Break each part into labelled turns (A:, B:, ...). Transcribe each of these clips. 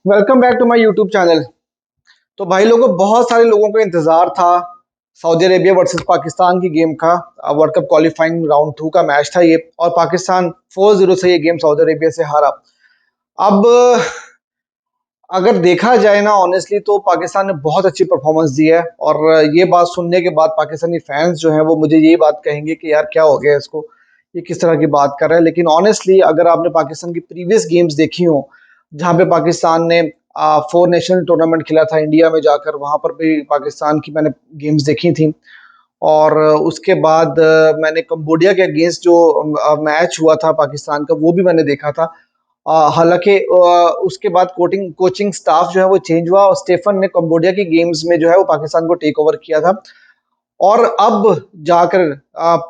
A: Welcome back to my YouTube channel. तो भाई लोगों, बहुत सारे लोगों का इंतजार था सऊदी अरेबिया वर्सेस पाकिस्तान की गेम का। वर्ल्ड कप क्वालिफाइंग राउंड 2 का मैच था ये, और पाकिस्तान 4-0 से ये गेम सऊदी अरेबिया से हारा। अब अगर देखा जाए ना, ऑनेस्टली तो पाकिस्तान ने बहुत अच्छी परफॉर्मेंस दी है। और ये बात सुनने के बाद पाकिस्तानी फैंस जो हैं वो मुझे यही बात कहेंगे कि यार क्या हो गया इसको, ये किस तरह की बात कर रहा है। लेकिन ऑनेस्टली अगर आपने पाकिस्तान की प्रीवियस गेम्स देखी हो, जहाँ पे पाकिस्तान ने 4 नेशनल टूर्नामेंट खेला था इंडिया में जाकर, वहां पर भी पाकिस्तान की मैंने गेम्स देखी थी। और उसके बाद मैंने कंबोडिया के अगेंस्ट जो मैच हुआ था पाकिस्तान का, वो भी मैंने देखा था। हालांकि उसके बाद कोचिंग कोचिंग स्टाफ जो है वो चेंज हुआ, और स्टेफन ने कंबोडिया की गेम्स में जो है वो पाकिस्तान को टेक ओवर किया था। और अब जाकर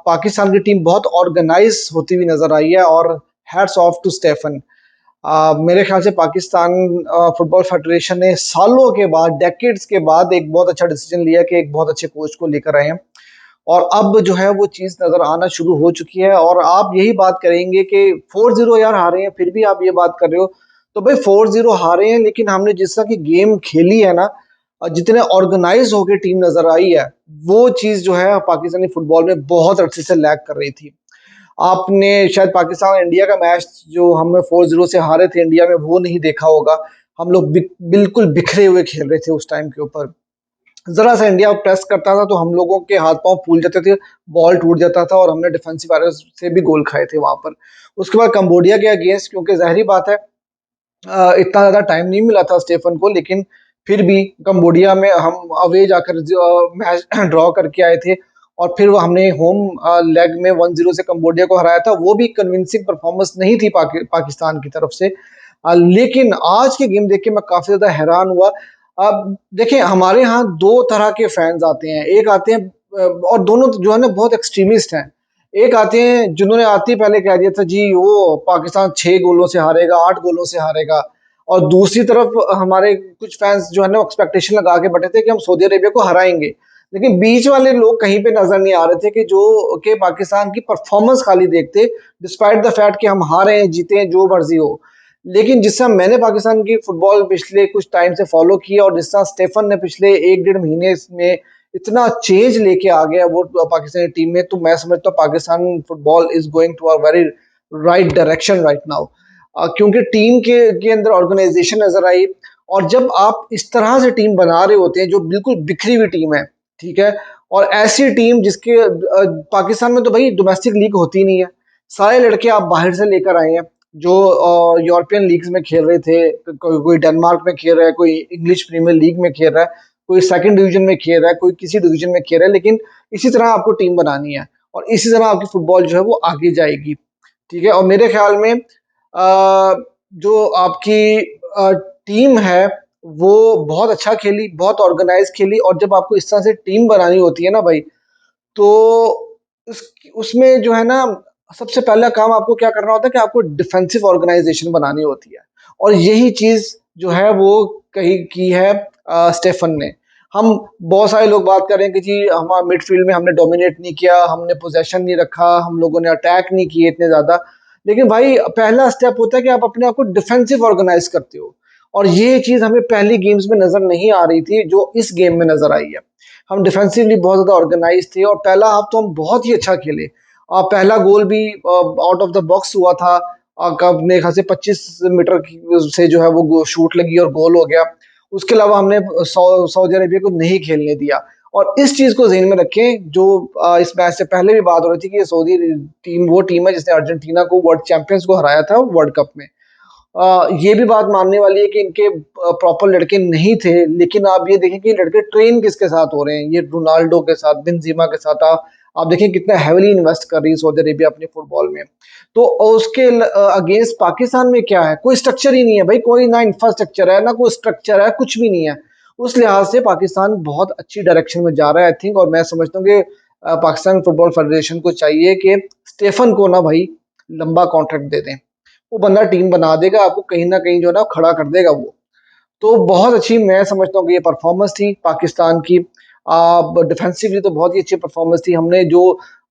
A: पाकिस्तान की टीम बहुत ऑर्गेनाइज होती हुई नजर आई है। और हैट्स ऑफ टू स्टेफन। मेरे ख्याल से पाकिस्तान फुटबॉल फेडरेशन ने सालों के बाद, डेकेड्स के बाद एक बहुत अच्छा डिसीजन लिया कि एक बहुत अच्छे कोच को लेकर आए हैं। और अब जो है वो चीज नजर आना शुरू हो चुकी है। और आप यही बात करेंगे कि 4-0 यार हारे हैं, फिर भी आप ये बात कर रहे हो। तो भाई 4-0 हारे हैं, लेकिन हमने जिस तरह की गेम खेली है ना, और जितने ऑर्गेनाइज होकर टीम नजर आई है, वो चीज जो है पाकिस्तानी फुटबॉल में बहुत अच्छे से लैग कर रही थी। आपने शायद पाकिस्तान और इंडिया का मैच जो हम 4-0 से हारे थे इंडिया में, वो नहीं देखा होगा। हम लोग बिल्कुल बिखरे हुए खेल रहे थे उस टाइम के ऊपर। जरा सा इंडिया प्रेस करता था तो हम लोगों के हाथ पांव फूल जाते थे, बॉल टूट जाता था, और हमने डिफेंसिव एरर से भी गोल खाए थे वहां पर। उसके बाद कंबोडिया के अगेंस्ट, क्योंकि जाहिर बात है इतना ज्यादा टाइम नहीं मिला था स्टेफन को, लेकिन फिर भी कंबोडिया में हम अवे जाकर मैच ड्रॉ करके आए थे। और फिर वो हमने होम लेग में 1-0 से कंबोडिया को हराया था। वो भी कन्विंसिंग परफॉर्मेंस नहीं थी पाकिस्तान की तरफ से। लेकिन आज की गेम देख के मैं काफी ज्यादा हैरान हुआ। अब देखें, हमारे यहाँ दो तरह के फैंस आते हैं। एक आते हैं और दोनों जो है ना बहुत एक्सट्रीमिस्ट हैं। एक आते हैं जिन्होंने आते ही पहले कह दिया था जी वो पाकिस्तान 6 गोलों से हारेगा, 8 गोलों से हारेगा। और दूसरी तरफ हमारे कुछ फैंस जो है ना एक्सपेक्टेशन लगा के बैठे थे कि हम सऊदी अरेबिया को हराएंगे। लेकिन बीच वाले लोग कहीं पे नजर नहीं आ रहे थे, कि जो कि पाकिस्तान की परफॉर्मेंस खाली देखते, डिस्पाइट द फैक्ट कि हम हारे हैं, जीते हैं, जो मर्जी हो। लेकिन जिस तरह मैंने पाकिस्तान की फुटबॉल पिछले कुछ टाइम से फॉलो किया, और जिस तरह स्टेफन ने पिछले 1 डेढ़ महीने में इतना चेंज लेके आ गया वो पाकिस्तानी टीम में, तो मैं समझता हूँ Pakistan football is going to a very right direction right now. क्योंकि टीम के अंदर ऑर्गेनाइजेशन नजर आई। और जब आप इस तरह से टीम बना रहे होते हैं जो बिल्कुल बिखरी हुई टीम है, ठीक है, और ऐसी टीम जिसके पाकिस्तान में तो भाई डोमेस्टिक लीग होती नहीं है। सारे लड़के आप बाहर से लेकर आए हैं जो यूरोपियन लीग्स में खेल रहे थे। कोई डेनमार्क में खेल रहा है, कोई इंग्लिश प्रीमियर लीग में खेल रहा है, कोई सेकंड डिवीजन में खेल रहा है, कोई किसी डिवीजन में खेल रहा है। लेकिन इसी तरह आपको टीम बनानी है, और इसी तरह आपकी फुटबॉल जो है वो आगे जाएगी। ठीक है, और मेरे ख्याल में जो आपकी टीम है वो बहुत अच्छा खेली, बहुत ऑर्गेनाइज खेली। और जब आपको इस तरह से टीम बनानी होती है ना भाई, तो उस उसमें जो है ना, सबसे पहला काम आपको क्या करना होता है कि आपको डिफेंसिव ऑर्गेनाइजेशन बनानी होती है। और यही चीज जो है वो कही की है स्टेफन ने। हम बहुत सारे लोग बात कर रहे हैं कि जी हमारा मिडफील्ड में हमने डोमिनेट नहीं किया, हमने पोजेशन नहीं रखा, हम लोगों ने अटैक नहीं किए इतने ज्यादा। लेकिन भाई पहला स्टेप होता है कि आप अपने आप को डिफेंसिव ऑर्गेनाइज करते हो। और ये चीज हमें पहली गेम्स में नजर नहीं आ रही थी, जो इस गेम में नजर आई है। हम डिफेंसिवली बहुत ज्यादा ऑर्गेनाइज थे, और पहला हाफ तो हम बहुत ही अच्छा खेले। पहला गोल भी आउट ऑफ द बॉक्स हुआ था। कब मेरे ख्याल से 25 मीटर से जो है वो शूट लगी और गोल हो गया। उसके अलावा हमने सऊदी अरेबिया को नहीं खेलने दिया। और इस चीज को ज़हन में रखें, जो इस मैच से पहले भी बात हो रही थी कि ये सऊदी टीम वो टीम है जिसने अर्जेंटीना को, वर्ल्ड चैंपियंस को हराया था वर्ल्ड कप में। ये भी बात मानने वाली है कि इनके प्रॉपर लड़के नहीं थे। लेकिन आप ये देखें कि लड़के ट्रेन किसके साथ हो रहे हैं, ये रोनाल्डो के साथ, बेंजीमा के साथ। आप देखें कितना हैवीली इन्वेस्ट कर रही है सऊदी अरेबिया अपने फुटबॉल में। तो उसके अगेंस्ट पाकिस्तान में क्या है, कोई स्ट्रक्चर ही नहीं है भाई, कोई ना इंफ्रास्ट्रक्चर है ना कोई स्ट्रक्चर है, कुछ भी नहीं है। उस लिहाज से पाकिस्तान बहुत अच्छी डायरेक्शन में जा रहा है आई थिंक। और मैं समझता हूँ कि पाकिस्तान फुटबॉल फेडरेशन को चाहिए कि स्टेफन को ना भाई लंबा कॉन्ट्रैक्ट दे दें। वो बंदा टीम बना देगा, आपको कहीं ना कहीं जो है ना खड़ा कर देगा वो। तो बहुत अच्छी मैं समझता हूँ कि ये परफॉर्मेंस थी पाकिस्तान की। डिफेंसिवली तो बहुत ही अच्छी परफॉर्मेंस थी। हमने जो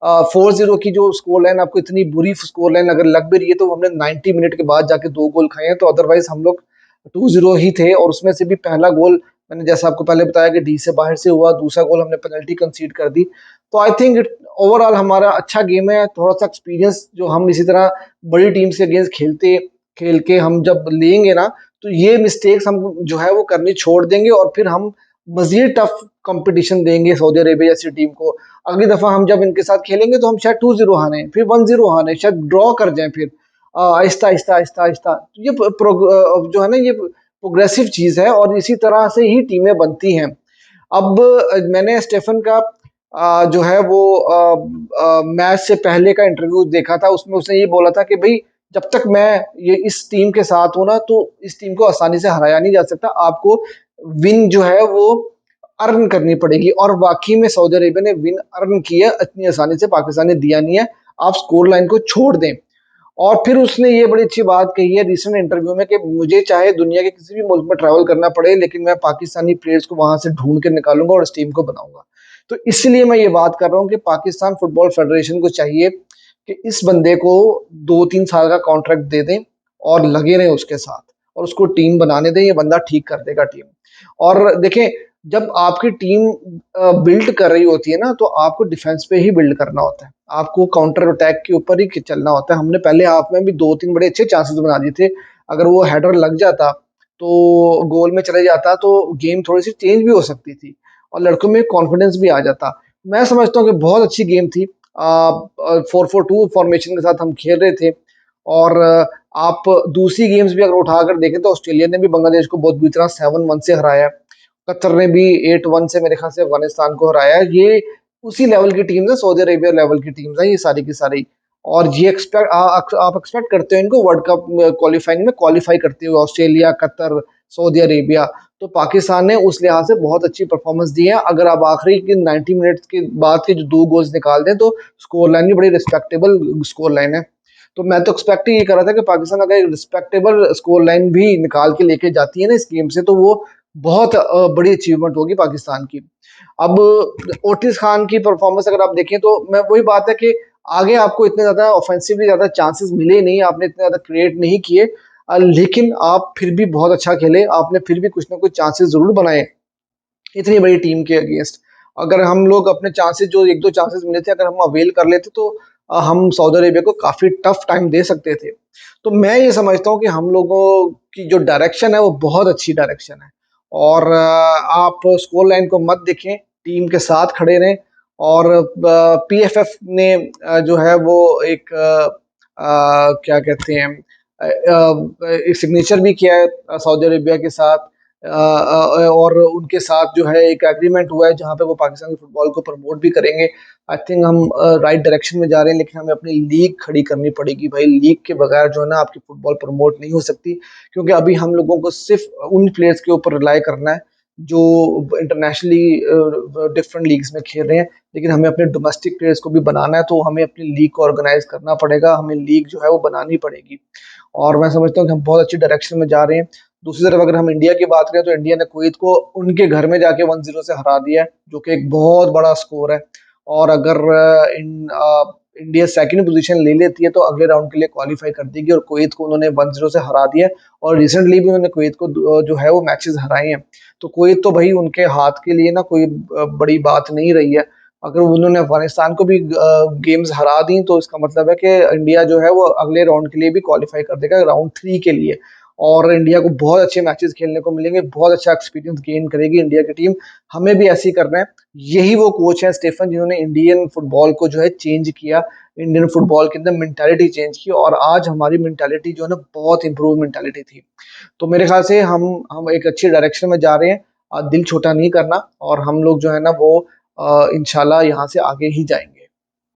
A: 4-0 की जो स्कोर लाइन, आपको इतनी बुरी स्कोर लाइन अगर लग भी रही है, तो हमने 90 मिनट के बाद जाके 2 गोल खाए हैं। तो अदरवाइज हम लोग 2-0 ही थे और उसमें से भी पहला गोल मैंने जैसा आपको पहले बताया कि डी से बाहर से हुआ, दूसरा गोल हमने पेनल्टी कंसीड कर दी। तो आई थिंक ओवरऑल हमारा अच्छा गेम है, थोड़ा-सा एक्सपीरियंस जो हम इसी तरह बड़ी टीम से अगेंस्ट खेल के हम जब लेंगे ना, तो ये मिस्टेक्स हम जो है वो करनी छोड़ देंगे और फिर हम मज़ीद टफ कॉम्पिटिशन देंगे सऊदी अरेबिया जैसी टीम को। अगली दफ़ा हम जब इनके साथ खेलेंगे तो हम शायद 2-0 हारें, फिर 1-0 हारें, शायद ड्रॉ कर जाएँ फिर। आहिस्ता, आहिस्ता, आहिस्ता, आहिस्ता ये जो है ना ये प्रोग्रेसिव चीज़ है और इसी तरह से ही टीमें बनती हैं। अब मैंने स्टेफन का जो है वो मैच से पहले का इंटरव्यू देखा था, उसमें उसने ये बोला था कि भई जब तक मैं ये इस टीम के साथ हूँ ना, तो इस टीम को आसानी से हराया नहीं जा सकता। आपको विन जो है वो अर्न करनी पड़ेगी और वाक़ई में सऊदी अरेबिया ने विन अर्न की है, इतनी आसानी से पाकिस्तान ने दिया नहीं है। आप स्कोर लाइन को छोड़ दें। और फिर उसने ये बड़ी अच्छी बात कही है रिसेंट इंटरव्यू में कि मुझे चाहे दुनिया के किसी भी मुल्क में ट्रैवल करना पड़े, लेकिन मैं पाकिस्तानी प्लेयर्स को वहां से ढूंढ के निकालूंगा और इस टीम को बनाऊंगा। तो इसलिए मैं ये बात कर रहा हूँ कि पाकिस्तान फुटबॉल फेडरेशन को चाहिए कि इस बंदे को 2-3 साल का कॉन्ट्रैक्ट दे दें और लगे रहें उसके साथ और उसको टीम बनाने दें, ये बंदा ठीक कर देगा टीम। और देखें, जब आपकी टीम बिल्ड कर रही होती है ना, तो आपको डिफेंस पे ही बिल्ड करना होता है, आपको काउंटर अटैक के ऊपर ही चलना होता है। हमने पहले हाफ में भी 2-3 बड़े अच्छे चांसेस बना दिए थे, अगर वो हेडर लग जाता तो गोल में चले जाता तो गेम थोड़ी सी चेंज भी हो सकती थी और लड़कों में कॉन्फिडेंस भी आ जाता। मैं समझता हूँ कि बहुत अच्छी गेम थी। 4-4-2 फॉर्मेशन के साथ हम खेल रहे थे और आप दूसरी गेम्स भी अगर उठाकर देखें तो ऑस्ट्रेलिया ने भी बांग्लादेश को बहुत बुरी तरह 7-1 से हराया, कतर ने भी 8-1 से मेरे ख्याल से अफगानिस्तान को हराया। ये उसी लेवल की टीम है, सऊदी अरेबिया लेवल की टीम्स हैं ये सारी की सारी। और ये आप एक्सपेक्ट करते हो इनको वर्ल्ड कप क्वालिफाइंग में क्वालिफाई करते हुए, ऑस्ट्रेलिया, कतर, सऊदी अरेबिया। तो पाकिस्तान ने उस लिहाज से बहुत अच्छी परफॉर्मेंस दी है। अगर आप आखिरी के 90 मिनट्स के बाद के जो 2 गोल्स निकाल दें तो स्कोर लाइन भी बड़ी रिस्पेक्टेबल स्कोर लाइन है। तो मैं तो एक्सपेक्ट ही ये कर रहा था कि पाकिस्तान अगर एक रिस्पेक्टेबल स्कोर लाइन भी निकाल के लेके जाती है ना इस गेम से, तो वो बहुत बड़ी अचीवमेंट होगी पाकिस्तान की। अब ओटिस खान की परफॉर्मेंस अगर आप देखें तो मैं वही बात है कि आगे आपको इतने ज़्यादा ऑफेंसिवली ज़्यादा चांसेस मिले नहीं, आपने इतने ज़्यादा क्रिएट नहीं किए, लेकिन आप फिर भी बहुत अच्छा खेले, आपने फिर भी कुछ ना कुछ चांसेस ज़रूर बनाए इतनी बड़ी टीम के अगेंस्ट। अगर हम लोग अपने चांसेस जो 1-2 चांसेस मिले थे अगर हम अवेल कर लेते तो हम सऊदी अरेबिया को काफ़ी टफ टाइम दे सकते थे। तो मैं ये समझता हूँ कि हम लोगों की जो डायरेक्शन है वो बहुत अच्छी डायरेक्शन है और आप स्कोर लाइन को मत देखें, टीम के साथ खड़े रहें और पीएफएफ ने जो है वो एक क्या कहते हैं एक सिग्नेचर भी किया है सऊदी अरेबिया के साथ और उनके साथ जो है एक एग्रीमेंट हुआ है जहाँ पे वो पाकिस्तान के फुटबॉल को प्रमोट भी करेंगे। आई थिंक हम राइट डायरेक्शन में जा रहे हैं, लेकिन हमें अपनी लीग खड़ी करनी पड़ेगी भाई। लीग के बगैर जो है ना आपकी फुटबॉल प्रमोट नहीं हो सकती, क्योंकि अभी हम लोगों को सिर्फ उन प्लेयर्स के ऊपर रिलाई करना है जो इंटरनेशनली डिफरेंट लीग्स में खेल रहे हैं, लेकिन हमें अपने डोमेस्टिक प्लेयर्स को भी बनाना है। तो हमें अपनी लीग को ऑर्गेनाइज करना पड़ेगा, हमें लीग जो है वो बनानी पड़ेगी और मैं समझता हूँ कि हम बहुत अच्छी डायरेक्शन में जा रहे हैं। दूसरी तरफ अगर हम इंडिया की बात करें तो इंडिया ने कुवैत को उनके घर में जाके 1-0 से हरा दिया है, जो कि एक बहुत बड़ा स्कोर है। और अगर इंडिया सेकंड पोजीशन ले लेती है तो अगले राउंड के लिए क्वालिफाई कर देगी और कुवैत को उन्होंने 1-0 से हरा दिया है और रिसेंटली भी उन्होंने कुवैत को जो है वो मैचेस हराए हैं। तो कुवैत तो भाई उनके हाथ के लिए ना कोई बड़ी बात नहीं रही है। अगर उन्होंने अफगानिस्तान को भी गेम्स हरा दी तो इसका मतलब है कि इंडिया जो है वो अगले राउंड के लिए भी क्वालिफाई कर देगा राउंड 3 के लिए और इंडिया को बहुत अच्छे मैचेस खेलने को मिलेंगे, बहुत अच्छा एक्सपीरियंस गेन करेगी इंडिया की टीम। हमें भी ऐसे ही करना है। यही वो कोच है स्टेफन जिन्होंने इंडियन फुटबॉल को जो है चेंज किया, इंडियन फुटबॉल के अंदर मेंटालिटी चेंज की और आज हमारी मेंटालिटी जो है ना बहुत इंप्रूव मेंटालिटी थी। तो मेरे ख्याल से हम एक अच्छी डायरेक्शन में जा रहे हैं। दिल छोटा नहीं करना और हम लोग जो है ना वो इंशाल्लाह यहाँ से आगे ही जाएंगे।